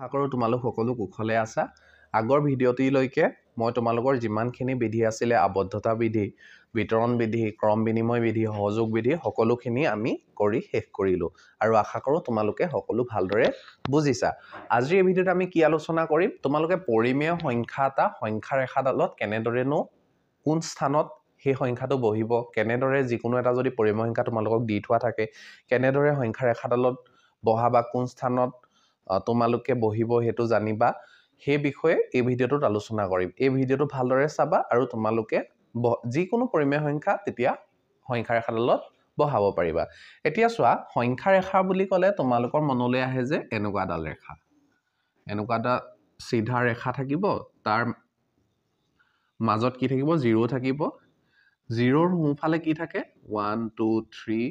আশা কৰোঁ তোমালোক সকলো কুশলে আছা। আগৰ ভিডিঅ'টিলৈকে মই তোমালোকৰ যিমানখিনি বিধি আছিলে আবদ্ধতা বিধি, বিতৰণ বিধি, ক্ৰম বিনিময় বিধি, সহযোগ বিধি সকলোখিনি আমি কৰি শেষ কৰিলোঁ আৰু আশা কৰোঁ তোমালোকে সকলো ভালদৰে বুজিছা। আজিৰ এই ভিডিঅ'ত আমি কি আলোচনা কৰিম, তোমালোকে পৰিমেয় সংখ্যা এটা সংখ্যা ৰেখাডালত কেনেদৰেনো কোন স্থানত সেই সংখ্যাটো বহিব, কেনেদৰে যিকোনো এটা যদি পৰিমেয় সংখ্যা তোমালোকক দি থোৱা থাকে কেনেদৰে সংখ্যা ৰেখাডালত বহাবা, কোন স্থানত তোমালোকে বহিব সেইটো জানিবা, সেই বিষয়ে এই ভিডিঅ'টোত আলোচনা কৰিম। এই ভিডিঅ'টো ভালদৰে চাবা আৰু তোমালোকে যিকোনো পৰিমেয় সংখ্যা তেতিয়া সংখ্যা ৰেখাডালত বহাব পাৰিবা। এতিয়া চোৱা, সংখ্যা ৰেখা বুলি ক'লে তোমালোকৰ মনলৈ আহে যে এনেকুৱা এডাল ৰেখা, এনেকুৱা এটা চিধা ৰেখা থাকিব, তাৰ মাজত কি থাকিব, 0 থাকিব, 0ৰ সোঁফালে কি থাকে 1 2 3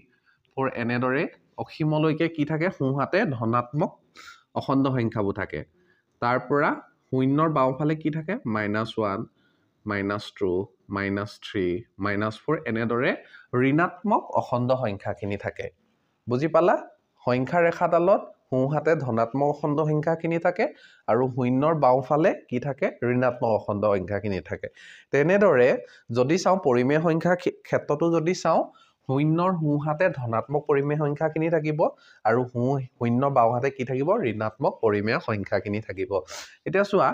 4 এনেদৰে অসীমলৈকে কি থাকে, সোঁহাতে ধনাত্মক অখণ্ড সংখ্যাবোৰ থাকে। তাৰ পৰা 0ৰ বাওঁফালে কি থাকে -1 -2 -3 -4 এনেদৰে ঋণাত্মক অখণ্ড সংখ্যাখিনি থাকে। বুজি পালা? সংখ্যা ৰেখাডালত সোঁহাতে ধনাত্মক অখণ্ড সংখ্যাখিনি থাকে আৰু 0ৰ বাওঁফালে কি থাকে, ঋণাত্মক অখণ্ড সংখ্যাখিনি থাকে। তেনেদৰে যদি চাওঁ পৰিমেয় সংখ্যাৰ ক্ষেত্ৰতো যদি চাওঁ, 0ৰ সোঁহাতে ধনাত্মক পৰিমেয় সংখ্যাখিনি থাকিব আৰু 0ৰ বাওঁহাতে কি থাকিব, ঋণাত্মক পৰিমেয় সংখ্যাখিনি থাকিব। এতিয়া চোৱা,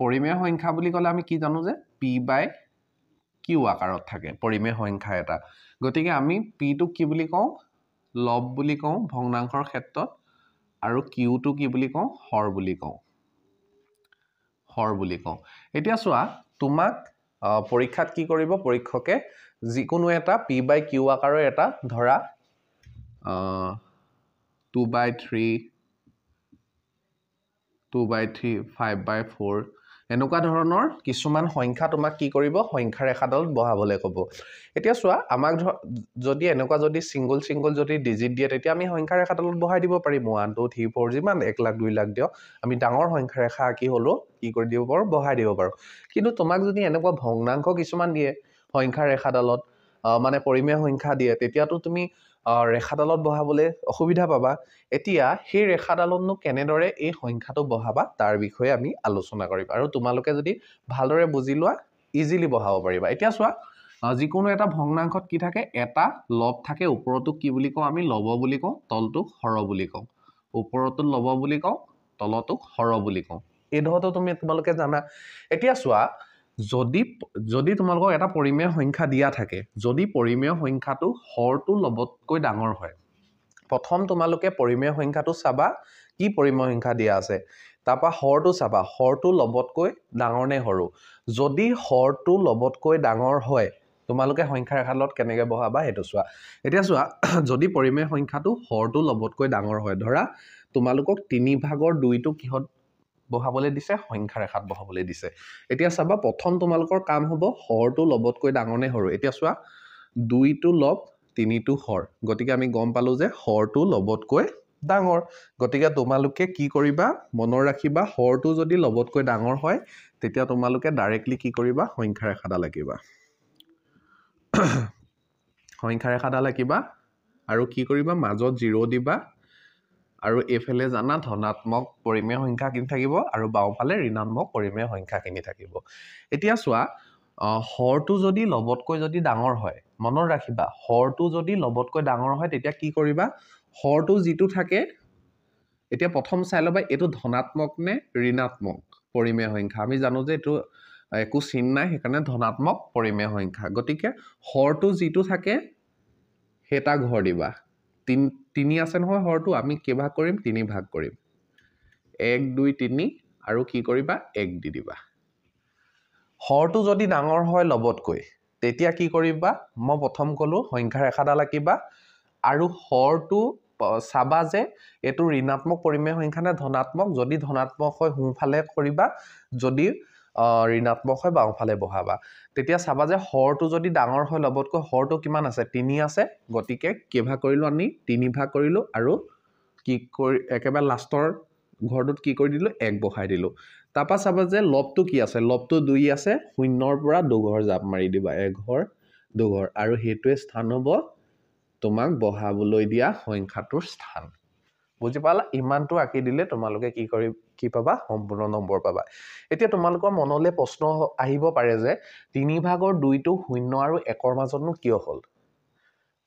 পৰিমেয় সংখ্যা বুলি ক'লে আমি কি জানো যে p/q আকাৰত থাকে পৰিমেয় সংখ্যা এটা। গতিকে আমি pটোক কি বুলি কওঁ, লব বুলি কওঁ ভগ্নাংশৰ ক্ষেত্ৰত, আৰু qটো কি বুলি কওঁ, হৰ বুলি কওঁ, হৰ বুলি কওঁ। এতিয়া চোৱা, তোমাক পৰীক্ষাত কি কৰিব, পৰীক্ষকে যিকোনো এটা p/q আকাৰৰ এটা ধৰা 2/3 2/3 5/4 এনেকুৱা ধৰণৰ কিছুমান সংখ্যা তোমাক কি কৰিব, সংখ্যা ৰেখাডালত বহাবলৈ ক'ব। এতিয়া চোৱা, আমাক যদি এনেকুৱা যদি চিংগল যদি ডিজিট দিয়ে তেতিয়া আমি সংখ্যা ৰেখাডালত বহাই দিব পাৰিম 1 2 3 4 যিমান 1 লাখ 2 লাখ দিয়ক, আমি ডাঙৰ সংখ্যা ৰেখা আঁকি হ'লেও কি কৰি দিব পাৰোঁ, বহাই দিব পাৰোঁ। কিন্তু তোমাক যদি এনেকুৱা ভগ্নাংশ কিছুমান দিয়ে সংখ্যা ৰেখাডালত, মানে পৰিমেয় সংখ্যা দিয়ে, তেতিয়াতো তুমি ৰেখাডালত বহাবলৈ অসুবিধা পাবা। এতিয়া সেই ৰেখাডালতনো কেনেদৰে এই সংখ্যাটো বহাবা তাৰ বিষয়ে আমি আলোচনা কৰিম, আৰু তোমালোকে যদি ভালদৰে বুজি লোৱা ইজিলি বহাব পাৰিবা। এতিয়া চোৱা, যিকোনো এটা ভগ্নাংশত কি থাকে, এটা লব থাকে, ওপৰটোক কি বুলি কওঁ, আমি লব বুলি কওঁ, তলটোক হৰ বুলি কওঁ। ওপৰটোক লব বুলি কওঁ, তলটোক হৰ বুলি কওঁ। এই ধৰণটো তোমালোকে জানা। এতিয়া চোৱা, যদি তোমালোকক এটা পৰিমেয় সংখ্যা দিয়া থাকে, যদি পৰিমেয় সংখ্যাটো হৰটো লবতকৈ ডাঙৰ হয়, প্ৰথম তোমালোকে পৰিমেয় সংখ্যাটো চাবা কি পৰিমেয় সংখ্যা দিয়া আছে, তাৰপৰা হৰটো চাবা, হৰটো লবতকৈ ডাঙৰ নে সৰু। যদি হৰটো লবতকৈ ডাঙৰ হয়, তোমালোকে সংখ্যা ৰেখাডালত কেনেকৈ বহাবা সেইটো চোৱা। এতিয়া চোৱা, যদি পৰিমেয় সংখ্যাটো হৰটো লবতকৈ ডাঙৰ হয়, ধৰা তোমালোকক 3/2 কিহত বহাবলৈ দিছে, সংখ্যা ৰেখাত বহাবলৈ দিছে। এতিয়া চাবা, প্ৰথম তোমালোকৰ কাম হ'ব হৰটো লবতকৈ ডাঙৰ নে সৰু। এতিয়া চোৱা, 2টো লব 3টো হৰ, গতিকে আমি গম পালো যে হৰটো লবতকৈ ডাঙৰ। গতিকে তোমালোকে কি কৰিবা, মনত ৰাখিবা, হৰটো যদি লবতকৈ ডাঙৰ হয় তেতিয়া তোমালোকে ডাইৰেক্টলি কি কৰিবা, সংখ্যা ৰেখাডাল আঁকিবা, সংখ্যা ৰেখাডাল আঁকিবা আৰু কি কৰিবা, মাজত 0 দিবা, আৰু এইফালে জানা ধনাত্মক পৰিমেয় সংখ্যাখিনি থাকিব আৰু বাওঁফালে ঋণাত্মক পৰিমেয় সংখ্যাখিনি থাকিব। এতিয়া চোৱা, হৰটো যদি লবতকৈ যদি ডাঙৰ হয়, মনত ৰাখিবা, হৰটো যদি লবতকৈ ডাঙৰ হয় তেতিয়া কি কৰিবা, হৰটো যিটো থাকে, এতিয়া প্ৰথম চাই ল'বা এইটো ধনাত্মক নে ঋণাত্মক পৰিমেয় সংখ্যা। আমি জানো যে এইটো একো চিন নাই, সেইকাৰণে ধনাত্মক পৰিমেয় সংখ্যা। গতিকে হৰটো যিটো থাকে সেইটা ঘৰ দিবা। 3 আছে নহয় হৰটো, আমি কেইভাগ কৰিম, 3 ভাগ কৰিম, 1 2 3 আৰু কি কৰিবা, 1 দি দিবা। হৰটো যদি ডাঙৰ হয় লবতকৈ, তেতিয়া কি কৰিবা, মই প্ৰথম ক'লো সংখ্যা ৰেখাডাল আঁকিবা আৰু হৰটো চাবা যে এইটো ঋণাত্মক পৰিমেয় সংখ্যা নে ধনাত্মক। যদি ধনাত্মক হয় সোঁফালে কৰিবা, যদি ঋণাত্মক হয় বাওঁফালে বহাবা। তেতিয়া চাবা যে হৰটো যদি ডাঙৰ হয় লবতকৈ, হৰটো কিমান আছে, 3 আছে, গতিকে কেইভাগ কৰিলো, আমি 3 ভাগ কৰিলো আৰু কি কৰি একেবাৰে লাষ্টৰ ঘৰটোত কি কৰি দিলো, 1 বহাই দিলো। তাৰপৰা চাবা যে লবটো কি আছে, লবটো 2 আছে, 0ৰ পৰা 2 ঘৰ জাপ মাৰি দিবা, 1 ঘৰ 2 ঘৰ, আৰু সেইটোৱে স্থান হ'ব তোমাক বহাবলৈ দিয়া সংখ্যাটোৰ স্থান। বুজি পালা ইমানটো আঁকি দিলে তোমালোকে কি পাবা সম্পূৰ্ণ নম্বৰ পাবা এতিয়া তোমালোকৰ মনলৈ প্ৰশ্ন আহিব পাৰে যে 3/2টো 0 আৰু 1ৰ মাজতনো কিয় হ'ল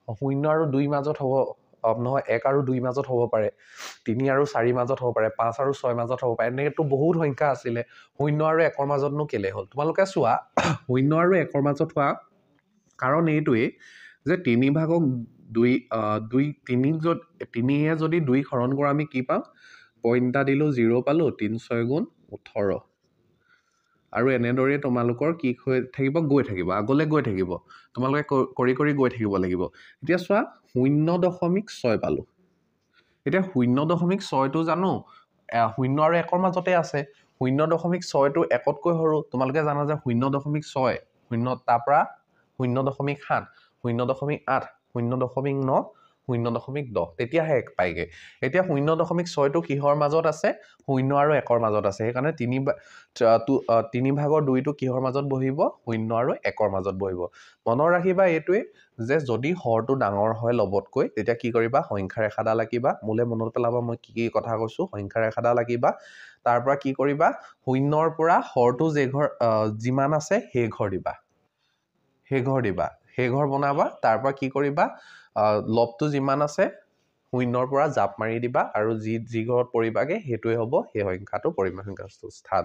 0 আৰু 2 মাজত হ'ব নহয় 1 আৰু 2 মাজত হ'ব পাৰে 3 আৰু 4 মাজত হ'ব পাৰে 5 আৰু 6 মাজত হ'ব পাৰে এনেটো বহুত সংখ্যা আছিলে 0 আৰু 1ৰ মাজতনো কেলে হ'ল তোমালোকে চোৱা 0 আৰু 1ৰ মাজত হোৱা কাৰণ এইটোৱে যে 3/2 যদি 2 হৰণ কৰা আমি কি পাম পইণ্ট এটা দিলো 0 পালো 3 6 গুণ 18 আৰু এনেদৰে তোমালোকৰ কি হৈ থাকিব গৈ থাকিব আগলৈ গৈ থাকিব তোমালোকে কৰি গৈ থাকিব লাগিব এতিয়া চোৱা 0.6 পালো এতিয়া 0.6টো জানো 0 আৰু 1ৰ মাজতে আছে 0.6টো 1তকৈ সৰু তোমালোকে জানা যে 0.6 0 তাৰ পৰা 0.7 0.8 0.9 0.10 তেতিয়াহে 1 পাইগে এতিয়া 0.6টো কিহৰ মাজত আছে 0 আৰু 1ৰ মাজত আছে সেইকাৰণে 3/2টো কিহৰ মাজত বহিব 0 আৰু 1ৰ মাজত বহিব মনত ৰাখিবা এইটোৱে যে যদি হৰটো ডাঙৰ হয় লবতকৈ তেতিয়া কি কৰিবা সংখ্যা ৰেখাডাল আঁকিবা মোলে মনত পেলাবা মই কি কথা কৈছো সংখ্যা ৰেখাডাল আঁকিবা তাৰ পৰা কি কৰিবা 0ৰ পৰা হৰটো যিমান আছে সেই ঘৰ বনাবা তাৰ পৰা কি কৰিবা লবটো যিমান আছে 0ৰ পৰা জাপ মাৰি দিবা আৰু যি ঘৰত পৰিবাগে সেইটোৱে হ'ব সেই সংখ্যাটো পৰিমেয় সংখ্যাটো স্থান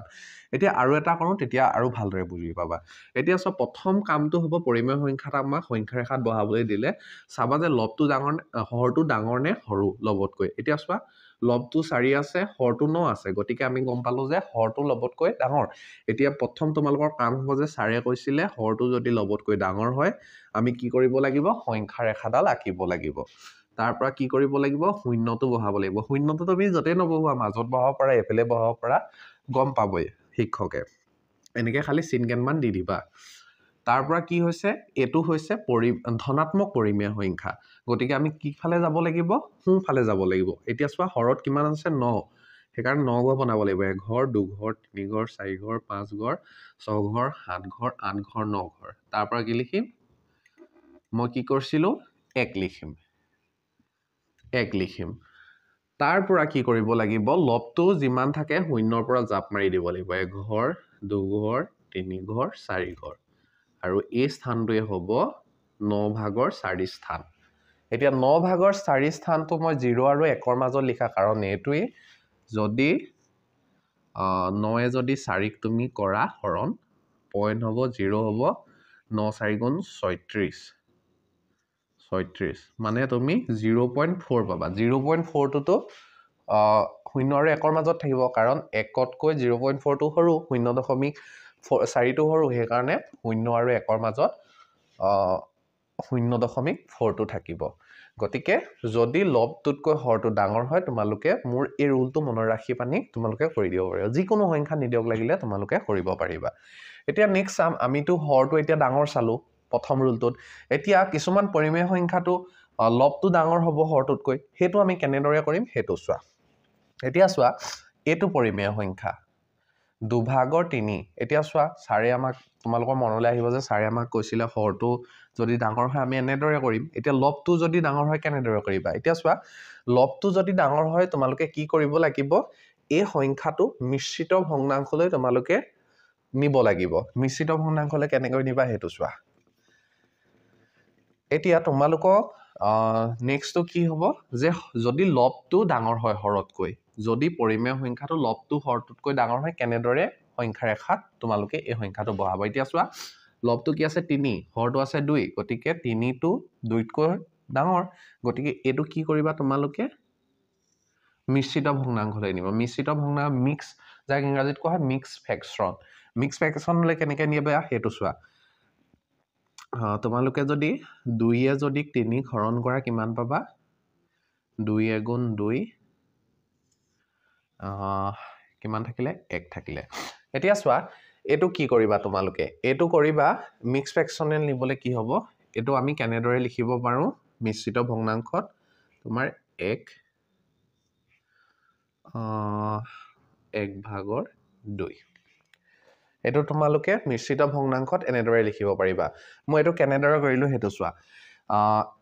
এতিয়া আৰু এটা কৰো তেতিয়া আৰু ভালদৰে বুজি পাবা এতিয়া সব প্ৰথম কামটো হ'ব পৰিমেয় সংখ্যাটা আমাক সংখ্যা ৰেখাত বহাবলৈ দিলে চাবা যে লবটো ডাঙৰ হৰটো ডাঙৰ নে সৰু লবতকৈ এতিয়া চোৱা লবটো 4 আছে হৰটো 9 আছে গতিকে আমি গম পালো যে হৰটো লবতকৈ ডাঙৰ এতিয়া প্ৰথম তোমালোকৰ কাম হ'ব যে 4 কৈছিলে হৰটো যদি লবতকৈ ডাঙৰ হয় আমি কি কৰিব লাগিব সংখ্যা ৰেখাডাল আঁকিব লাগিব তাৰ পৰা কি কৰিব লাগিব শূন্যটো বহাব লাগিব শূন্যটো তুমি যতে নবহুৱা মাজত বহাব পাৰা এফালে বহাব পাৰা গম পাবই শিক্ষকে এনেকে খালি চিনকেনমান দি দিবা তাৰ পৰা কি হৈছে এটো হৈছে ধনাত্মক পৰিমেয় সংখ্যা গতিকে আমি কি ফালে যাব লাগিব সোঁ ফালে যাব লাগিব এতিয়া চোৱা হৰত কিমান আছে 9 সেইকাৰণে 9 ঘৰ বনাব লাগিব 1 ঘৰ 2 ঘৰ 3 ঘৰ 4 ঘৰ 5 ঘৰ 6 ঘৰ 7 ঘৰ 8 ঘৰ 9 ঘৰ তাৰ পৰা কি লিখিম মই কি কৰিছিলো 1 লিখিম তাৰ পৰা কি কৰিব লাগিব লবটো যিমান থাকে 0ৰ পৰা জাপ মাৰি দিব লাগিব 1 ঘৰ 2 ঘৰ 3 ঘৰ 4 ঘৰ আৰু এই স্থানটোৱে হ'ব 9/4 স্থান এতিয়া 9/4 স্থানটো মই 0 আৰু 1ৰ মাজত লিখা কাৰণ এইটোৱে যদি 9 যদি 4ক তুমি কৰা হৰণ পইণ্ট হ'ব 0 হ'ব 9 4 গুণ 36 মানে তুমি 0.4 পাবা 0.4টোতো 0 আৰু 1ৰ মাজত থাকিব কাৰণ 1তকৈ 0.4টো সৰু 0.4টো সৰু সেইকাৰণে 0 আৰু 1ৰ মাজত 0.4টো থাকিব গতিকে যদি লবটোতকৈ হৰটো ডাঙৰ হয় তোমালোকে মোৰ এই ৰুলটো মনত ৰাখি পানি তোমালোকে কৰি দিব পাৰিবা যিকোনো সংখ্যা নিদিয়ক লাগিলে তোমালোকে কৰিব পাৰিবা এতিয়া নেক্সট চাম আমিতো হৰটো এতিয়া ডাঙৰ চালো প্ৰথম ৰুলটোত এতিয়া কিছুমান পৰিমেয় সংখ্যাটো লবটো ডাঙৰ হ'ব হৰটোতকৈ সেইটো আমি কেনেদৰে কৰিম সেইটো চোৱা এতিয়া চোৱা এইটো পৰিমেয় সংখ্যা 2/3 এতিয়া চোৱা ছাৰে আমাক তোমালোকৰ মনলৈ আহিব যে ছাৰে আমাক কৈছিলে হৰটো যদি ডাঙৰ হয় আমি এনেদৰে কৰিম এতিয়া লবটো যদি ডাঙৰ হয় কেনেদৰে কৰিবা এতিয়া চোৱা লবটো যদি ডাঙৰ হয় তোমালোকে কি কৰিব লাগিব এই সংখ্যাটো মিশ্ৰিত ভগ্নাংশলৈ তোমালোকে নিব লাগিব মিশ্ৰিত ভগ্নাংশলৈ কেনেকৈ নিবা সেইটো চোৱা এতিয়া তোমালোকক নেক্সটটো কি হ'ব যে যদি লবটো ডাঙৰ হয় হৰতকৈ যদি পৰিমেয় সংখ্যাটো লবটো হৰটোতকৈ ডাঙৰ হয় কেনেদৰে সংখ্যা ৰেখাত তোমালোকে এই সংখ্যাটো বহাব এতিয়া চোৱা লবটো কি আছে 3 হৰটো আছে 2 গতিকে 3টো 2তকৈ ডাঙৰ গতিকে এটো কি কৰিবা তোমালোকে মিশ্ৰিত ভগ্নাংশলৈ নিবা মিশ্ৰিত ভগ্নাংশ মিক্স যাক ইংৰাজীত কোৱা হয় মিক্স ফ্ৰেকচনলৈ কেনেকৈ নিবা সেইটো চোৱা তোমালোকে যদি 2 যদি 3 হৰণ কৰা কিমান পাবা 2 গুণ 2 কিমান থাকিলে 1 থাকিলে এতিয়া চোৱা এটো কি কৰিবা তোমালোকে এটো কৰিবা মিক্স ফ্ৰেকচনেল নিবলে কি হ'ব এটো আমি কেনেদৰে লিখিব পাৰো মিশ্ৰিত ভগ্নাংশত তোমাৰ 1/2 এটো তোমালোকে মিশ্ৰিত ভগ্নাংশত এনেদৰে লিখিব পাৰিবা মই এটো কেনেদৰে কৰিলো হেতু চোৱা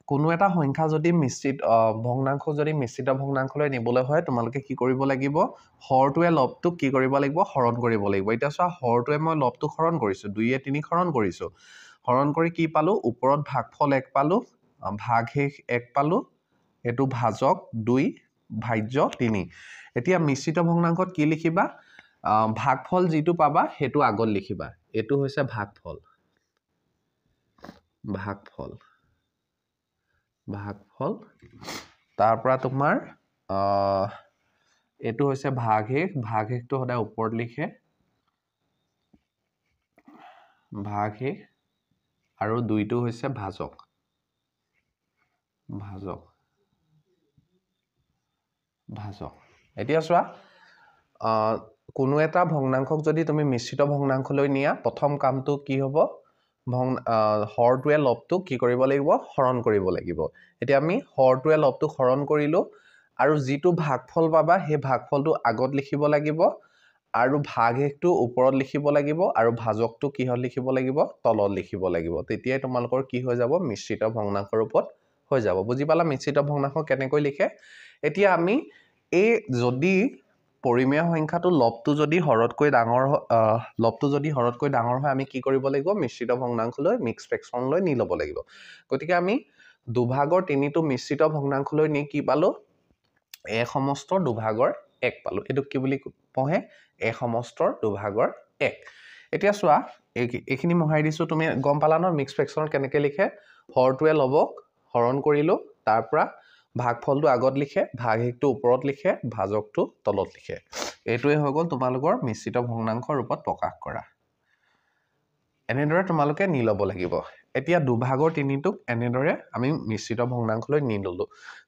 কোনো এটা সংখ্যা যদি মিশ্ৰিত ভগ্নাংশ যদি মিশ্ৰিত ভগ্নাংশলৈ নিবলৈ হয় তোমালোকে কি কৰিব লাগিব হৰটোৱে লবটোক কি কৰিব লাগিব হৰণ কৰিব লাগিব এতিয়া চোৱা হৰটোৱে মই লবটোক হৰণ কৰিছো 2 এ 3 হৰণ কৰিছো হৰণ কৰি কি পালো ওপৰত ভাগফল 1 পালো ভাগশেষ 1 পালো এটো ভাজক 2 ভাজ্য 3 এতিয়া মিশ্ৰিত ভগ্নাংশত কি লিখিবা ভাগফল যেটো পাবা হেতু আগত লিখিবা এটো হৈছে ভাগফল ভাগফল তাৰ পৰা তোমাৰ এটো হৈছে ভাগশেষটো সদায় ওপৰত লিখে ভাগশেষ আৰু 2 টো হৈছে ভাজক এতিয়া চোৱা কোনো এটা ভগ্নাংশক যদি তুমি মিশ্ৰিত ভগ্নাংশলৈ নিয়া প্ৰথম কামটো কি হ'ব হৰটোৱে লবটোক কি কৰিব লাগিব হৰণ কৰিব লাগিব এতিয়া আমি হৰটোৱে লবটোক হৰণ কৰিলো আৰু যেটো ভাগফল পাবা সেই ভাগফলটো আগত লিখিব লাগিব আৰু ভাগশেষটো ওপৰত লিখিব লাগিব আৰু ভাজকটো কিহত লিখিব লাগিব তলত লিখিব লাগিব তেতিয়াই তোমালোকৰ কি হৈ যাব মিশ্ৰিত ভগ্নাংশৰ ৰূপত হৈ যাব বুজি পালা মিশ্ৰিত ভগ্নাংশ কেনেকৈ লিখে এতিয়া আমি এই যদি পৰিমেয় সংখ্যাটো লবটো যদি হৰতকৈ ডাঙৰ হয় আমি কি কৰিব লাগিব মিশ্ৰিত ভগ্নাংশলৈ মিক্স ফ্ৰেকচনলৈ নি ল'ব লাগিব গতিকে আমি দুভাগৰ 3 টো মিশ্ৰিত ভগ্নাংশলৈ নি কি পালো এ সমস্তৰ দুভাগৰ 1 পালো এটো কি বুলি পঢ়ে এ সমস্তৰ দুভাগৰ 1 এতিয়া চোৱা এইখিনি মহাই দিছো তুমি গম পালা ন মিক্স ফ্ৰেকচনৰ কেনেকৈ লিখে হৰটোৱে লবক হৰণ কৰিলো তাৰ পৰা ভাগফলটো আগত লিখে ভাগশেষটো ওপৰত লিখে ভাজকটো তলত লিখে এইটোৱে হৈ গ'ল তোমালোকৰ মিশ্ৰিত ভগ্নাংশৰ ৰূপত প্ৰকাশ কৰা এনেদৰে তোমালোকে নি ল'ব লাগিব এতিয়া দুভাগৰ 3 টোক এনেদৰে আমি মিশ্ৰিত ভগ্নাংশলৈ নি ললো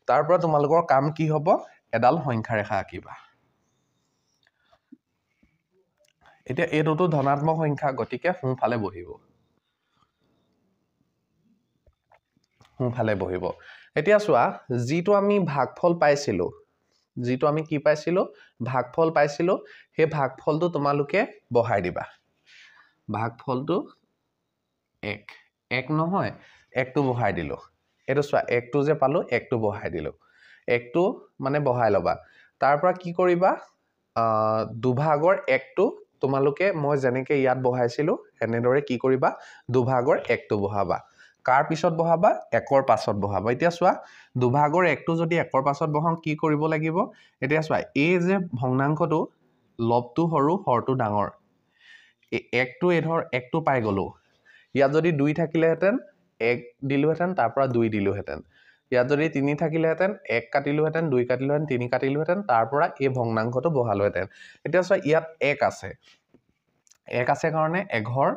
তাৰ পৰা তোমালোকৰ কাম কি হ'ব এডাল সংখ্যা ৰেখা আঁকিবা এতিয়া এইটোতো ধনাত্মক সংখ্যা গতিকে সোঁফালে বহিব এতিয়া চোৱা যেটো আমি ভাগফল পাইছিলো যেটো আমি কি পাইছিলো ভাগফল পাইছিলো সেই ভাগফলটো তোমালোকে বহাই দিবা ভাগফলটো 1 নহয় 1 টো বহাই দিলো এটো চোৱা 1 টো যে পালো 1 টো বহাই দিলো 1 টো মানে বহাই লবা তাৰ পৰা কি কৰিবা দুভাগৰ 1 টো তোমালোকে মই যেনেকৈ ইয়াত বহাইছিলো এনেদৰে কি কৰিবা দুভাগৰ 1 টো বহাবা কাৰ পিছত বহাবা 1 ৰ পাছত বহাবা এতিয়া চোৱা দুভাগৰ 1 টো যদি 1 ৰ পাছত বহাও কি কৰিব লাগিব এতিয়া চোৱা এই যে ভগ্নাংশটো লবটো সৰু হৰটো ডাঙৰ এই 1 টো এধৰ 1 টো পাই গলো ইয়াত যদি 2 থাকিলেহেতেন 1 দিলোহেতেন তাৰ পৰা 2 দিলোহেতেন ইয়াত যদি 3 থাকিলেহেতেন 1 কাটিলোহেতেন 2 কাটিলোহেতেন 3 কাটিলোহেতেন তাৰ পৰা এই ভগ্নাংশটো বহালোহেতেন এতিয়া চোৱা ইয়াত 1 আছে কাৰণে এঘৰ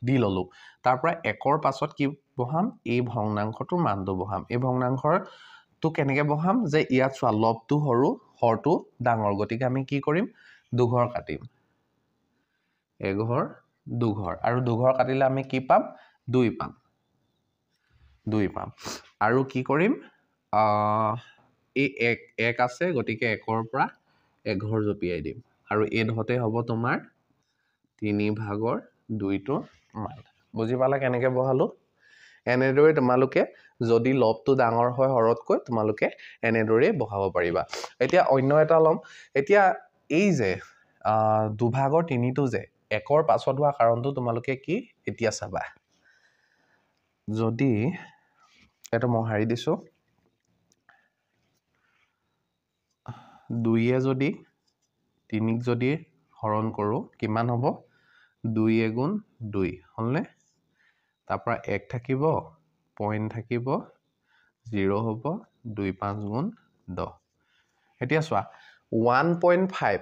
দি ললো তাৰ পৰা 1 ৰ পাছত কি বহাম এই ভগ্নাংশটোৰ মানটো বহাম এই ভগ্নাংশৰ তো কেনেকৈ বহাম যে ইয়াত চোৱা লবটো সৰু হৰটো ডাঙৰ গতিকে আমি কি কৰিম দুঘৰ কাটিম এঘৰ দুঘৰ আৰু দুঘৰ কাটিলে আমি কি পাম 2 পাম আৰু কি কৰিম এই 1 আছে গতিকে 1 ৰ পৰা এঘৰ জপিয়াই দিম আৰু এই ধতে হ'ব তোমাৰ 3/2 টোৰ মান বুজি পালা কেনেকৈ বহালো এনেদৰে তোমালোকে যদি লবটো ডাঙৰ হয় হৰতকৈ তোমালোকে এনেদৰে বহাব পাৰিবা এতিয়া অন্য এটা লম এতিয়া এই যে দুভাগৰ 3 টো যে 1 ৰ পাছত হোৱা কাৰণটো তোমালোকে কি এতিয়া চাবা যদি এটো মই হাৰি দিছো 2 এ যদি 3 ক যদি হৰণ কৰো কিমান হ'ব 2 গুণ 2 হলনে তাৰ পৰা 1 থাকিব পইণ্ট থাকিব 0 হ'ব 2 গুণ 10 এতিয়া চোৱা 1.5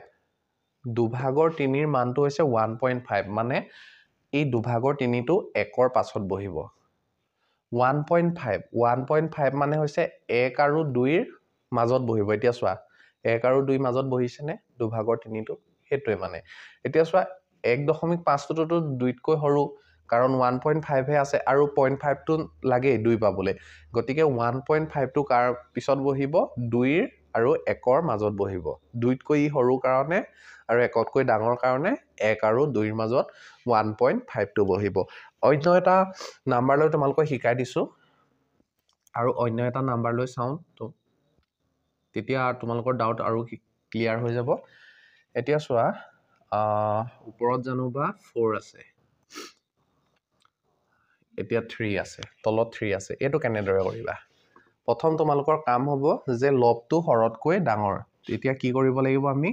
দুভাগৰ 3 ৰ মানটো হৈছে 1.5 মানে এই দুভাগৰ 3 টো 1 ৰ পাছত বহিব 1.5 মানে হৈছে 1 আৰু 2 ৰ মাজত বহিব এতিয়া চোৱা 1 আৰু 2 মাজত বহিছে নে দুভাগৰ 3 টো হেতুৱে মানে এতিয়া চোৱা 1.5 টোতো 2 তকৈ সৰু কাৰণ 1.5 হে আছে আৰু 0.5 টো লাগে 2 পাবলে গতিকে 1.5 টো কাৰ পিছত বহিব 2 আৰু 1 ৰ মাজত বহিব 2 তকৈ সৰু কাৰণে আৰু 1 তকৈ ডাঙৰ কাৰণে 1 আৰু 2 ৰ মাজত 1.5 টো বহিব অন্য এটা নাম্বাৰ লৈ তোমালোকক শিকাই দিছো আৰু অন্য এটা নাম্বাৰ লৈ চাওঁ তো তেতিয়া তোমালোকৰ ডাউট আৰু ক্লিয়াৰ হৈ যাব এতিয়া চোৱা ওপৰত জানো বা 4 আছে এতিয়া 3 আছে তলত 3 আছে এইটো কেনেদৰে কৰিবা প্ৰথম তোমালোকৰ কাম হ'ব যে লবটো হৰতকৈ ডাঙৰ এতিয়া কি কৰিব লাগিব আমি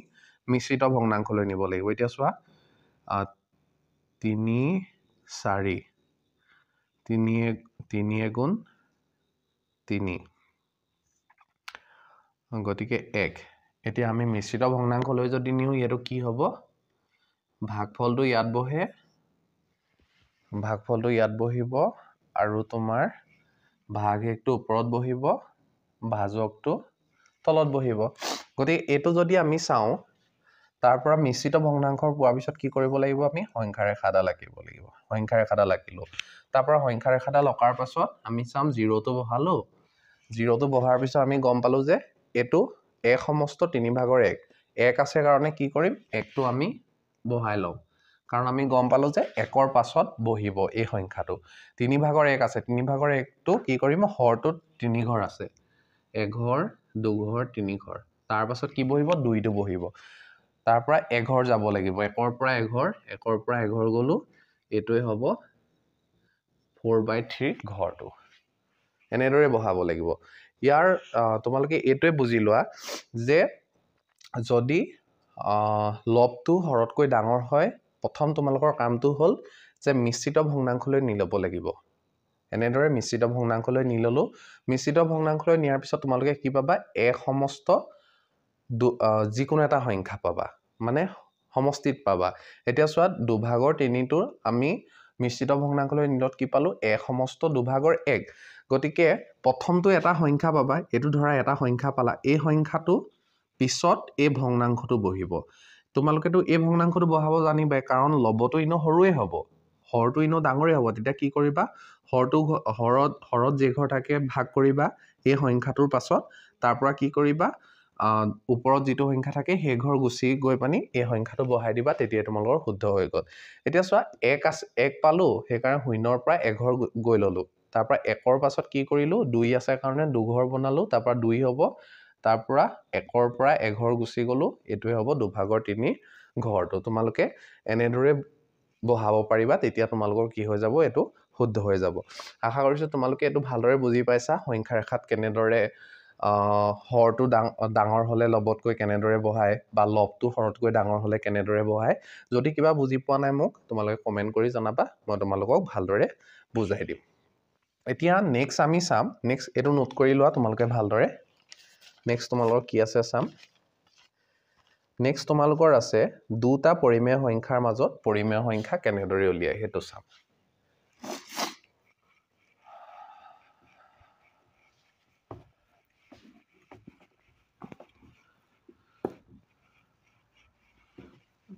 মিশ্ৰিত ভগ্নাংশলৈ নিব লাগিব এতিয়া চোৱা 3 4 3 গুণ 3 গতিকে 1 এতিয়া আমি মিশ্ৰিত ভগ্নাংশলৈ যদি নিও এটো কি হ'ব ভাগফলটো ইয়াত বহিব আৰু তোমাৰ ভাগহেকটো ওপৰত বহিব ভাজকটো তলত বহিব গতিকে এটো যদি আমি চাওঁ তাৰ পৰা মিশ্ৰিত ভগ্নাংশৰ পোৱাৰ পিছত কি কৰিব লাগিব আমি সংখ্যা ৰেখাডাল আঁকিব লাগিব সংখ্যা ৰেখাডাল আঁকিলো তাৰ পৰা সংখ্যা ৰেখাডাল অকাৰ পাছত আমি চাম 0 টো বহালো 0 টো বহাৰ পিছত আমি গম পালো যে এটো এক সমস্ত 3 ভাগৰ 1 আছে কাৰণে কি কৰিম 1 টো আমি বহাই লম কাৰণ আমি গম পালো যে 1 ৰ পাছত বহিব এই সংখ্যাটো 3 ভাগৰ 1 আছে 3 ভাগৰ 1 টো কি কৰিম হৰটোত 3 ঘৰ আছে 1 ঘৰ 2 ঘৰ 3 ঘৰ তাৰ পাছত কি বহিব 2 টো বহিব তাৰ পৰা 1 ঘৰ যাব লাগিব 1 ৰ পৰা 1 ঘৰ গলো এটোই হ'ব 4/3 ঘৰটো এনেদৰে বহাব লাগিব ইয়াৰ তোমালোকে এটোই বুজি লোৱা যে যদি লবটো হৰতকৈ ডাঙৰ হয় প্ৰথম তোমালোকৰ কামটো হ'ল যে মিশ্ৰিত ভগ্নাংশলৈ নি ল'ব লাগিব এনেদৰে মিশ্ৰিত ভগ্নাংশলৈ নি ললো মিশ্ৰিত ভগ্নাংশলৈ নিয়াৰ পিছত তোমালোকে কি পাবা এক সমস্ত যিকোনো এটা সংখ্যা পাবা মানে সমষ্টিত পাবা এতিয়া চোৱা দুভাগৰ 3 টো আমি মিশ্ৰিত ভগ্নাংশলৈ নিলত কি পালো এক সমস্ত দুভাগৰ 1 গতিকে প্ৰথমটো এটা সংখ্যা পাবা এটো ধৰা এটা সংখ্যা পালা এই সংখ্যাটো পিছত এই ভগ্নাংশটো বহিব তোমালোকেটো এই ভগ্নাংশটো বহাব জানিবা কাৰণ লবটো ইনো সৰুৱে হ'ব হৰটো ইনো ডাঙৰে হ'ব তেতিয়া কি কৰিবা হৰত যে ঘৰ থাকে ভাগ কৰিবা এই সংখ্যাটোৰ পাছত তাৰ পৰা কি কৰিবা ওপৰত যিটো সংখ্যা থাকে সেই ঘৰ গুছি গৈ পানি এই সংখ্যাটো বহাই দিবা তেতিয়া তোমালোকৰ শুদ্ধ হৈ গ'ল এতিয়া চোৱা 1 আছে 1 পালো সেই কাৰণে শূন্যৰ পৰা 1 ঘৰ গৈ ললো তাৰ পৰা 1 ৰ পাছত কি কৰিলো 2 আছে কাৰণে 2 ঘৰ বনালো তাৰ পৰা 2 হ'ব তাৰ পৰা 1 ৰ পৰা 1 ঘৰ গুছি গলো এটোই হ'ব দুভাগৰ 3 ঘৰটো তোমালোকে এনেদৰে বহাব পাৰিবা তেতিয়া তোমালোকৰ কি হৈ যাব এটো শুদ্ধ হৈ যাব আশা কৰিছো তোমালোকে এটো ভালদৰে বুজি পাইছা সংখ্যা ৰেখাত কেনেদৰে হৰটো ডাঙৰ হলে লবতকৈ কেনেদৰে বহাই বা লবটো হৰতকৈ ডাঙৰ হলে কেনেদৰে বহাই যদি কিবা বুজি পোৱা নাই মোক তোমালোকে কমেন্ট কৰি জনাবা মই তোমালোকক ভালদৰে বুজাই দিম এতিয়া নেক্সট আমি চাম নেক্সট এটো নোট কৰি লোৱা তোমালোকে ভালদৰে নেক্সট তোমালোকৰ কি আছে চাম নেক্সট তোমালোকৰ আছে দুটা পৰিমেয় সংখ্যাৰ মাজত পৰিমেয় সংখ্যা কেনেদৰে উলিয়াই হেতু চাম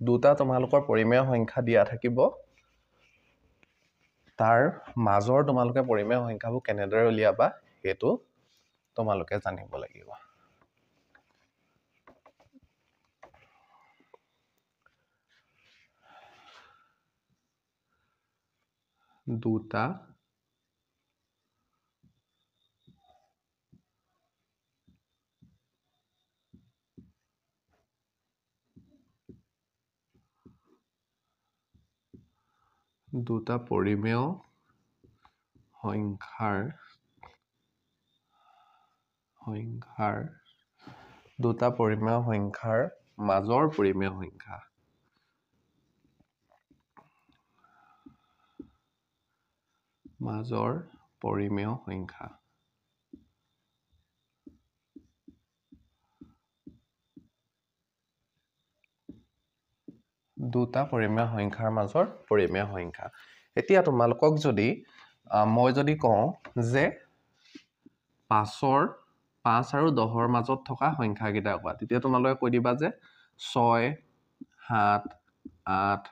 দুটা তোমালোকৰ পৰিমেয় সংখ্যা দিয়া থাকিব তাৰ মাজৰ তোমালোকে পৰিমেয় সংখ্যাবোৰ কেনেদৰে উলিয়াবা হেতু তোমালোকে জানিব লাগিব দুটা পৰিমেয় সংখ্যাৰ দুটা পৰিমেয় সংখ্যাৰ মাজৰ পৰিমেয় সংখ্যা দুটা পৰিমেয় সংখ্যাৰ মাজৰ পৰিমেয় সংখ্যা এতিয়া তোমালোকক যদি মই যদি কওঁ যে 5 আৰু 10ৰ মাজত থকা সংখ্যা কেইটা কোৱা তেতিয়া তোমালোকে কৈ দিবা যে 6 7 8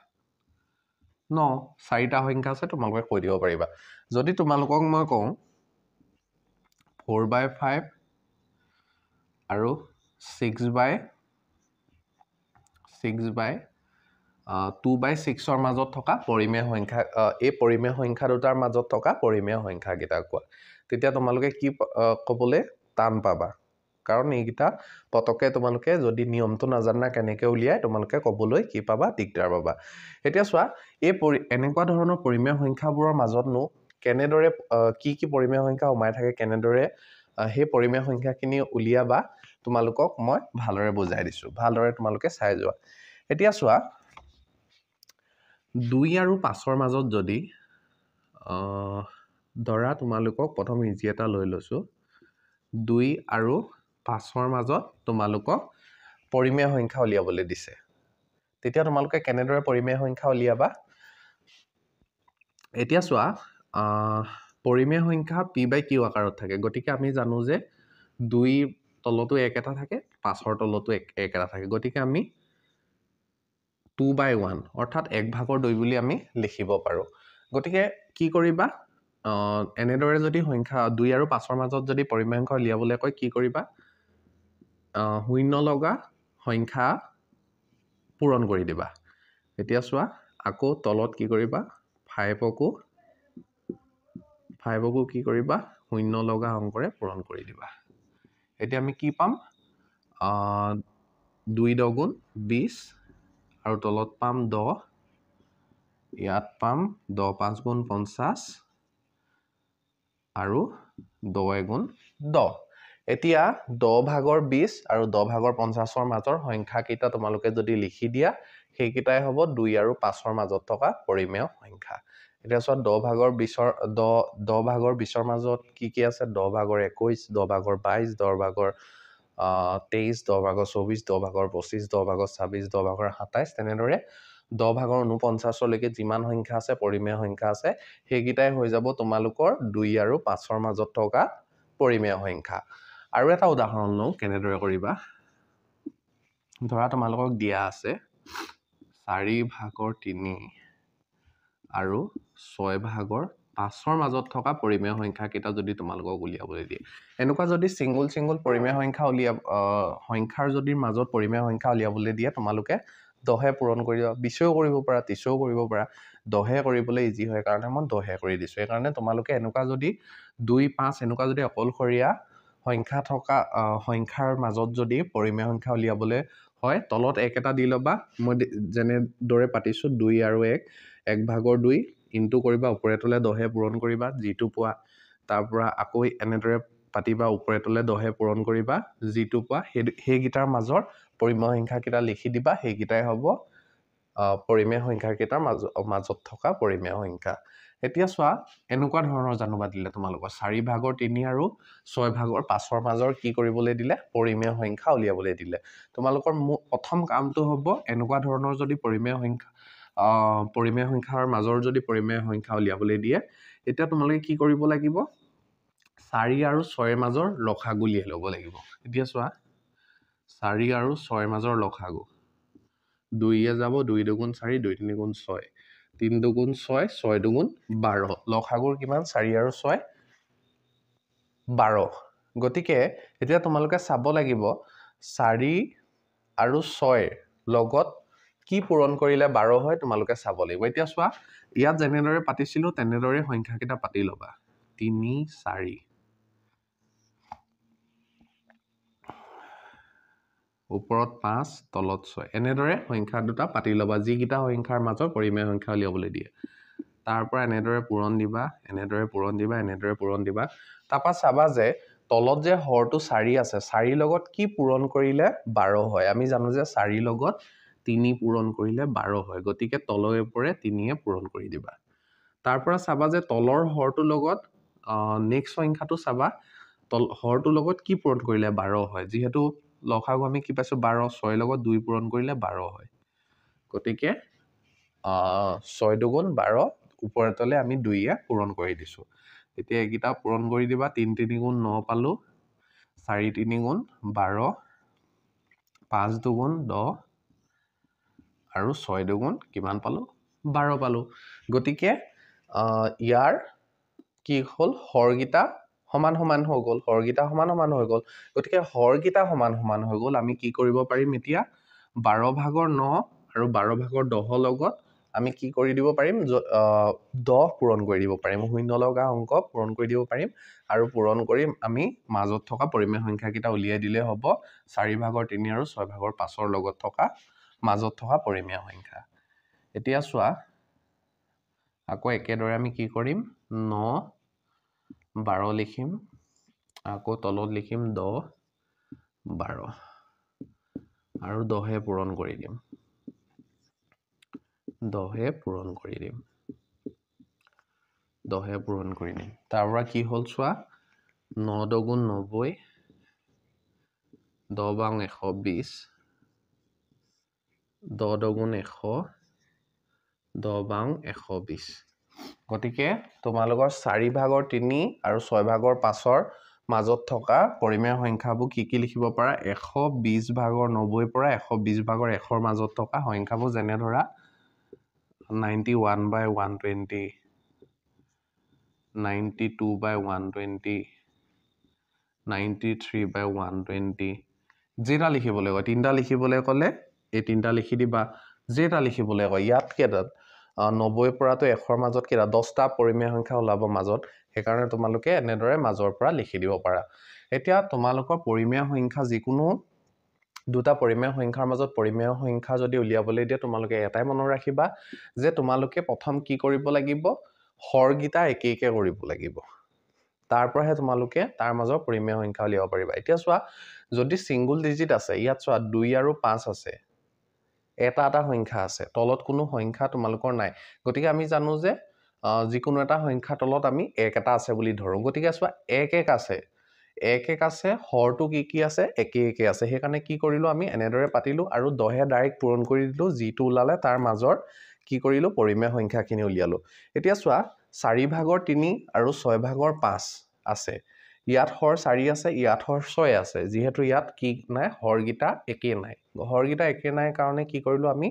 9 চাৰিটা সংখ্যা আছে তোমালোকে কৈ দিব পাৰিবা যদি তোমালোকক মই কওঁ 4/5 আৰু 6/6/5 2/6 মাজত থকা পৰিমেয় সংখ্যা এই পৰিমেয় সংখ্যা দুটাৰ মাজত থকা পৰিমেয় সংখ্যা কেইটা কোৱা তেতিয়া তোমালোকে কি ক'বলৈ টান পাবা কাৰণ এইকেইটা পতকে তোমালোকে যদি নিয়মটো নাজানা কেনেকৈ উলিয়াই তোমালোকে ক'বলৈ কি পাবা দিগদাৰ পাবা এতিয়া চোৱা এই এনেকুৱা ধৰণৰ পৰিমেয় সংখ্যাবোৰৰ মাজতনো কেনেদৰে কি পৰিমেয় সংখ্যা সোমাই থাকে কেনেদৰে সেই পৰিমেয় সংখ্যাখিনি উলিয়াবা তোমালোকক মই ভালদৰে বুজাই দিছো ভালদৰে তোমালোকে চাই যোৱা এতিয়া চোৱা 2 আৰু 5ৰ মাজত যদি ধৰা তোমালোকক প্ৰথম ইজি এটা লৈ লৈছো 2 আৰু 5ৰ মাজত তোমালোকক পৰিমেয় সংখ্যা উলিয়াবলৈ দিছে তেতিয়া তোমালোকে কেনেদৰে পৰিমেয় সংখ্যা উলিয়াবা এতিয়া চোৱা পৰিমেয় সংখ্যা p/q আকাৰত থাকে গতিকে আমি জানো যে 2 তলতো 1 এটা থাকে 5ৰ তলতো 1 এটা থাকে গতিকে আমি 2/1 অৰ্থাৎ 1/2 বুলি আমি লিখিব পাৰো গতিকে কি কৰিবা এনেদৰে যদি সংখ্যা 2 আৰু 5ৰ মাজত যদি পৰিমেয় সংখ্যা উলিয়াবলৈ কয় কি কৰিবা শূন্য লগা সংখ্যা পূৰণ কৰি দিবা এতিয়া চোৱা আকৌ তলত কি কৰিবা 5কো কি কৰিবা শূন্য লগা অংকৰে পূৰণ কৰি দিবা এতিয়া আমি কি পাম 2 × 20 আৰু তলত পাম 10 ইয়াত পাম 10 × 5 = 50 আৰু 10 × 10 এতিয়া 10/20 আৰু 10/50ৰ মাজৰ সংখ্যা কেইটা তোমালোকে যদি লিখি দিয়া সেইকেইটাই হ'ব 2 আৰু 5ৰ মাজত থকা পৰিমেয় সংখ্যা এতিয়া চোৱা 10/20ৰ 10/20ৰ মাজত কি আছে 10/21 10/22 10/23 10/24 10/25 10/26 10/27 তেনেদৰে 10/49 লৈকে যিমান সংখ্যা আছে পৰিমেয় সংখ্যা আছে সেইকেইটাই হৈ যাব তোমালোকৰ 2 আৰু 5ৰ মাজত থকা পৰিমেয় সংখ্যা আৰু এটা উদাহৰণ লওঁ কেনেদৰে কৰিবা ধৰা তোমালোকক দিয়া আছে 4/3 আৰু 6/5ৰ মাজত থকা পৰিমেয় সংখ্যা কেইটা যদি তোমালোকক উলিয়াবলৈ দিয়ে এনেকুৱা যদি সিঙ্গল পৰিমেয় সংখ্যা সংখ্যাৰ যদি মাজত পৰিমেয় সংখ্যা উলিয়াবলৈ দিয়ে তোমালোকে 10 পূৰণ কৰি দিবা 20ও কৰিব পাৰা 30ও কৰিব পাৰা 10 কৰিবলৈ ইজি হয় কাৰণে মই 10 কৰি দিছো এই কাৰণে তোমালোকে এনেকুৱা যদি 2 5 এনেকুৱা যদি অকলশৰীয়া সংখ্যা থকা সংখ্যাৰ মাজত যদি পৰিমেয় সংখ্যা উলিয়াবলৈ হয় তলত 1 এটা দি লবা মই যেনে দৰে পাতিছো 2 আৰু 1 1/2 ইনটু কৰিবা ওপৰে তলে 10 পূৰণ কৰিবা যিটো পোৱা তাৰ পৰা আকৌ এনেদৰে পাতিবা ওপৰে তলে 10 পূৰণ কৰিবা যিটো পোৱা সেই গিটাৰ মাজৰ পৰিমেয় সংখ্যা কেইটা লিখি দিবা সেই গিটাই হ'ব পৰিমেয় সংখ্যা কেইটাৰ মাজত থকা পৰিমেয় সংখ্যা এতিয়া চোৱা এনেকুৱা ধৰণৰ জানোবা দিলে তোমালোকৰ 4/3 আৰু 6/5ৰ মাজৰ কি কৰিবলৈ দিলে পৰিমেয় সংখ্যা উলিয়াবলৈ দিলে তোমালোকৰ প্ৰথম কামটো হ'ব এনেকুৱা ধৰণৰ যদি পৰিমেয় সংখ্যাৰ মাজৰ যদি পৰিমেয় সংখ্যা উলিয়াবলৈ দিয়ে এতিয়া তোমালোকে কি কৰিব লাগিব 4 আৰু 6ৰ মাজৰ লসাগু উলিয়াই ল'ব লাগিব এতিয়া চোৱা 4 আৰু 6ৰ মাজৰ লসাগু 2 যাব 2 × 2 = 4 2 × 3 = 6 3 × 2 = 6 6 × 2 = 12 লসাগুৰ কিমান 4 আৰু 6 12 গতিকে এতিয়া তোমালোকে চাব লাগিব 4 আৰু 6ৰ লগত কি পূৰণ কৰিলে 12 হয় তোমালোকে চাব লাগিব এতিয়া চোৱা ইয়াত যেনেদৰে পাতিছিলো তেনেদৰে সংখ্যা কেইটা পাতি লবা 3 4 ওপৰত 5 তলত 6 এনেদৰে সংখ্যা দুটা পাতি লবা যিকিটা সংখ্যাৰ মাজৰ পৰিমেয় সংখ্যা উলিয়াবলৈ দিয়ে তাৰ পৰা এনেদৰে পূৰণ দিবা এনেদৰে পূৰণ দিবা এনেদৰে পূৰণ দিবা তাৰপা চাবা যে তলত যে হৰটো 4 আছে 4 লগত কি পূৰণ কৰিলে 12 হয় আমি জানো যে 4 লগত 3 পূৰণ কৰিলে 12 হয় গতিকে তলৰে পৰে 3 পূৰণ কৰি দিবা তাৰ পৰা চাবা যে তলৰ হৰটোৰ লগত নেক্সট সংখ্যাটো চাবা হৰটোৰ লগত কি পূৰণ কৰিলে 12 হয় যিহেতু লসাগু আমি কি পাইছো 12 6 লগত 2 পূৰণ কৰিলে 12 হয় গতিকে 6 2 × 12 ওপৰে তলে আমি 2 পূৰণ কৰি দিছো এতিয়া এইকেইটা পূৰণ কৰি দিবা 3 3 × 9 পালো 4 3 × 12 5 2 × 10 আৰু 6 2 × কিমান পালো 12 পালো গতিকে ইয়াৰ কি হল হৰগিটা সমান সমান হৈ গল হৰগিটা সমান সমান হৈ গল গতিকে হৰগিটা সমান সমান হৈ গল আমি কি কৰিব পাৰিম এতিয়া 12/9 আৰু 12 ভাগৰ 10 লগত আমি কি কৰি দিব পাৰিম 10 পূৰণ কৰি দিব পাৰিম শূন্য লগা অংক পূৰণ কৰি দিব পাৰিম আৰু পূৰণ কৰি আমি মাজত থকা পৰিমেয় সংখ্যাকেইটা উলিয়াই দিলে হ'ব 4 ভাগৰ 3 আৰু 6 ভাগৰ 5ৰ লগত থকা মাজত থকা পৰিমেয় সংখ্যা এতিয়া চোৱা আকৌ একেদৰে আমি কি কৰিম 9 12 লিখিম আকৌ তলত লিখিম 10 12 আৰু 10 পূৰণ কৰি দিম 10 পূৰণ কৰি দিম 10 পূৰণ কৰি দিম তাৰ পৰা কি হ'ল চোৱা 9 দুগুণ 90 10 বাং 120 10 দুগুণ 100 10 বাং 120 গতিকে তোমালোকৰ 4 ভাগৰ 3 আৰু 6 ভাগৰ 5ৰ মাজত থকা পৰিমেয় সংখ্যাবোৰ কি লিখিব পাৰা 120 ভাগৰ 90 পৰা 120 ভাগৰ 100ৰ মাজত থকা সংখ্যাবোৰ যেনে ধৰা 91/120 92/120 93/120 যেটা লিখিবলৈ কয় তিনটা লিখিবলৈ ক'লে এই তিনটা লিখি দিবা যেটা লিখিবলৈ কয় ইয়াত কেইটাত 90 পৰাটো 100ৰ মাজত কেইটা 10টা পৰিমেয় সংখ্যা ওলাব মাজত সেইকাৰণে তোমালোকে এনেদৰে মাজৰ পৰা লিখি দিব পাৰা এতিয়া তোমালোকৰ পৰিমেয় সংখ্যা যিকোনো দুটা পৰিমেয় সংখ্যাৰ মাজত পৰিমেয় সংখ্যা যদি উলিয়াবলৈ দিয়ে তোমালোকে এটাই মনত ৰাখিবা যে তোমালোকে প্ৰথম কি কৰিব লাগিব হৰগিটা একে একে কৰিব লাগিব তাৰ পৰাহে তোমালোকে তাৰ মাজৰ পৰিমেয় সংখ্যা উলিয়াব পাৰিবা এতিয়া চোৱা যদি সিঙ্গল ডিজিট আছে ইয়াত চোৱা 2 আৰু 5 আছে এটা সংখ্যা আছে তলত কোনো সংখ্যা তোমালোকৰ নাই গতিকে আমি জানো যে যিকোনো এটা সংখ্যা তলত আমি এক এটা আছে বুলি ধৰো গতিকে চোৱা এক এক আছে হৰটো কি আছে একে একে আছে সেইকাৰণে কি কৰিলো আমি এনেদৰে পাতিলো আৰু 10 ডাইৰেক্ট পূৰণ কৰি দিলো যিটো ওলালে তাৰ মাজৰ কি কৰিলো পৰিমেয় সংখ্যাখিনি উলিয়ালো এতিয়া চোৱা 4 ভাগৰ 3 আৰু 6 ভাগৰ 5 আছে ইয়াত হৰ 4 আছে ইয়াত হৰ 6 আছে যিহেতু ইয়াত কি নাই হৰগিটা একে নাই কাৰণে কি কৰিলো আমি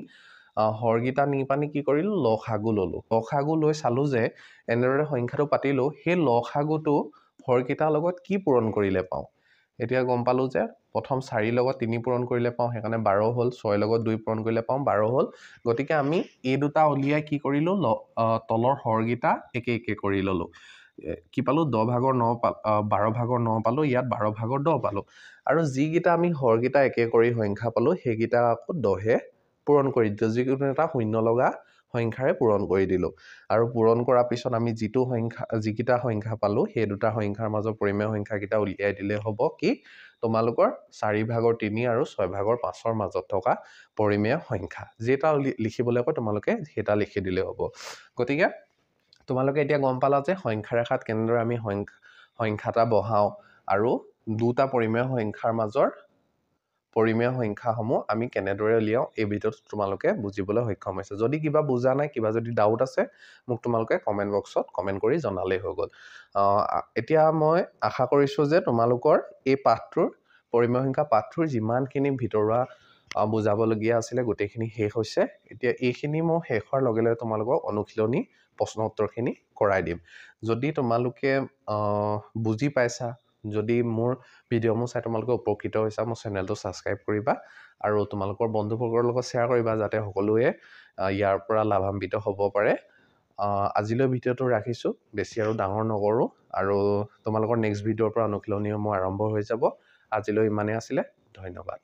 হৰগিটা নি পানি কি কৰিলো লসাগু লৈ চালো যে এনেদৰে সংখ্যাটো পাতিলো সেই লসাগুটো হৰগিটাৰ লগত কি পূৰণ কৰিলে পাওঁ এতিয়া গম পালো যে প্ৰথম 4 লগত 3 পূৰণ কৰিলে পাওঁ সেইকাৰণে 12 হ'ল 6 লগত 2 পূৰণ কৰিলে পাওঁ 12 হ'ল গতিকে আমি এই দুটা উলিয়াই কি কৰিলো তলৰ হৰগিটা একে একে কৰি ললো কি পালো 10 ভাগৰ 9 12 ভাগৰ 9 পালো ইয়াত 12 ভাগৰ 10 পালো আৰু যিগিটা আমি হৰগিটা একে কৰি সংখ্যা পালো সেইগিটা আকৌ 10 পূৰণ কৰি দিলো যিকোনো এটা শূন্য লগা সংখ্যাৰে পূৰণ কৰি দিলো আৰু পূৰণ কৰাৰ পিছত আমি যিগিটা সংখ্যা পালো সেই দুটা সংখ্যাৰ মাজৰ পৰিমেয় সংখ্যাকিটা উলিয়াই দিলে হ'ব কি তোমালোকৰ 4 ভাগৰ 3 আৰু 6 ভাগৰ 5ৰ মাজত থকা পৰিমেয় সংখ্যা যেটা লিখিবলৈ কয় তোমালোকে সেটা লিখি দিলে হ'ব গতিকে তোমালোকে এতিয়া গম পালা যে সংখ্যা ৰেখাত কেনেদৰে আমি সংখ্যাটা বহাও আৰু দুটা পৰিমেয় সংখ্যাৰ মাজৰ পৰিমেয় সংখ্যাসমূহ আমি কেনেদৰে উলিয়াও এই ভিডিঅ'ত তোমালোকে বুজিবলৈ সক্ষম হৈছে যদি কিবা বুজা নাই কিবা যদি ডাউট আছে মোক তোমালোকে কমেন্ট বক্সত কমেন্ট কৰি জনালেই হৈ গ'ল এতিয়া মই আশা কৰিছো যে তোমালোকৰ এই পাঠটোৰ পৰিমেয় সংখ্যা পাঠটোৰ যিমানখিনি ভিতৰুৱা বুজাবলগীয়া আছিলে গোটেইখিনি শেষ হৈছে এতিয়া এইখিনি মই শেষ হোৱাৰ লগে লগে তোমালোকক অনুশীলনী প্ৰশ্ন উত্তৰখিনি কৰাই দিম যদি তোমালোকে বুজি পাইছা যদি মোৰ ভিডিঅ'সমূহ চাই তোমালোকে উপকৃত হৈছা মোৰ চেনেলটো সাবস্ক্ৰাইব কৰিবা আৰু তোমালোকৰ বন্ধুবৰ্গৰ লগত শ্বেয়াৰ কৰিবা যাতে সকলোৱে ইয়াৰ পৰা লাভান্বিত হ'ব পাৰে আজিলৈ ভিডিঅ'টো ৰাখিছো বেছি আৰু ডাঙৰ নকৰো আৰু তোমালোকৰ নেক্সট ভিডিঅ'ৰ পৰা অনুশীলনীসমূহ আৰম্ভ হৈ যাব আজিলৈ ইমানে আছিলে ধন্যবাদ